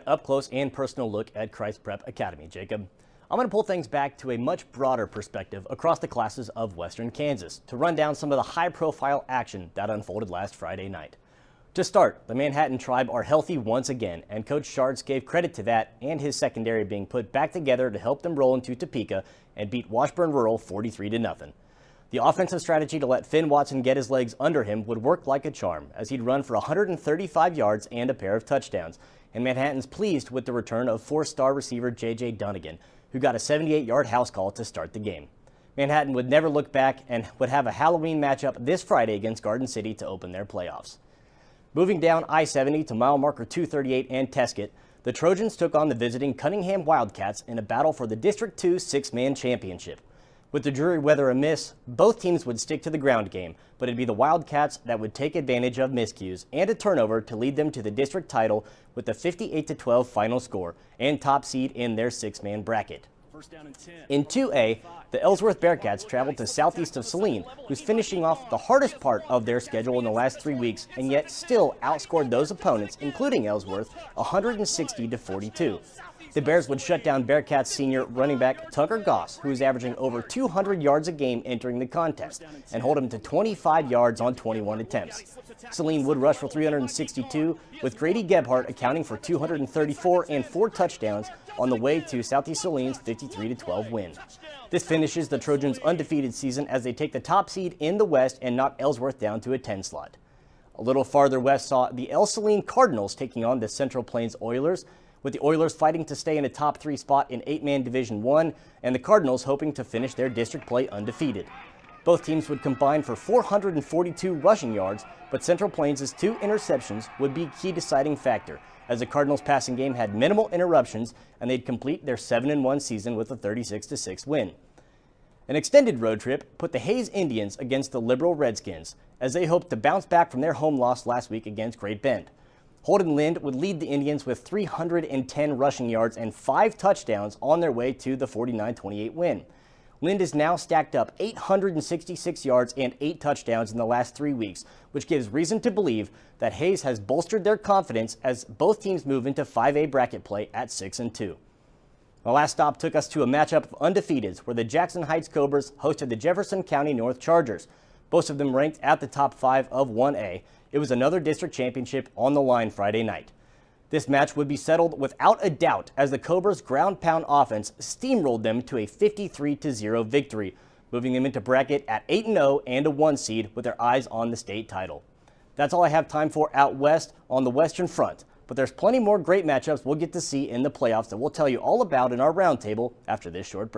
Up close and personal look at Christ Prep Academy. Jacob, I'm going to pull things back to a much broader perspective across the classes of Western Kansas to run down some of the high-profile action that unfolded last Friday night. To start, the Manhattan Tribe are healthy once again, and Coach Shards gave credit to that and his secondary being put back together to help them roll into Topeka and beat Washburn Rural 43-0. The offensive strategy to let Finn Watson get his legs under him would work like a charm, as he'd run for 135 yards and a pair of touchdowns, and Manhattan's pleased with the return of four-star receiver J.J. Dunnigan, who got a 78-yard house call to start the game. Manhattan would never look back and would have a Halloween matchup this Friday against Garden City to open their playoffs. Moving down I-70 to mile marker 238 and Tescott, the Trojans took on the visiting Cunningham Wildcats in a battle for the District 2 six-man championship. With the dreary weather amiss, both teams would stick to the ground game, but it'd be the Wildcats that would take advantage of miscues and a turnover to lead them to the district title with a 58-12 final score and top seed in their six-man bracket. In 2A, the Ellsworth Bearcats traveled to southeast of Saline, who's finishing off the hardest part of their schedule in the last 3 weeks, and yet still outscored those opponents, including Ellsworth, 160-42. The Bears would shut down Bearcats senior running back Tucker Goss, who is averaging over 200 yards a game entering the contest, and hold him to 25 yards on 21 attempts. Saline would rush for 362, with Grady Gebhardt accounting for 234 and 4 touchdowns on the way to Southeast Saline's 53-12 win. This finishes the Trojans' undefeated season as they take the top seed in the West and knock Ellsworth down to a 10 slot. A little farther west saw the Ell-Saline Cardinals taking on the Central Plains Oilers, with the Oilers fighting to stay in a top 3 spot in 8-man Division I, and the Cardinals hoping to finish their district play undefeated. Both teams would combine for 442 rushing yards, but Central Plains' 2 interceptions would be a key deciding factor, as the Cardinals' passing game had minimal interruptions, and they'd complete their 7-1 season with a 36-6 win. An extended road trip put the Hayes Indians against the Liberal Redskins, as they hoped to bounce back from their home loss last week against Great Bend. Holden Lind would lead the Indians with 310 rushing yards and 5 touchdowns on their way to the 49-28 win. Lind is now stacked up 866 yards and 8 touchdowns in the last 3 weeks, which gives reason to believe that Hayes has bolstered their confidence as both teams move into 5A bracket play at 6-2. The last stop took us to a matchup of undefeateds where the Jackson Heights Cobras hosted the Jefferson County North Chargers. Both of them ranked at the top 5 of 1A. It was another district championship on the line Friday night. This match would be settled without a doubt as the Cobras' ground-pound offense steamrolled them to a 53-0 victory, moving them into bracket at 8-0 and a 1 seed with their eyes on the state title. That's all I have time for out west on the Western Front, but there's plenty more great matchups we'll get to see in the playoffs that we'll tell you all about in our roundtable after this short break.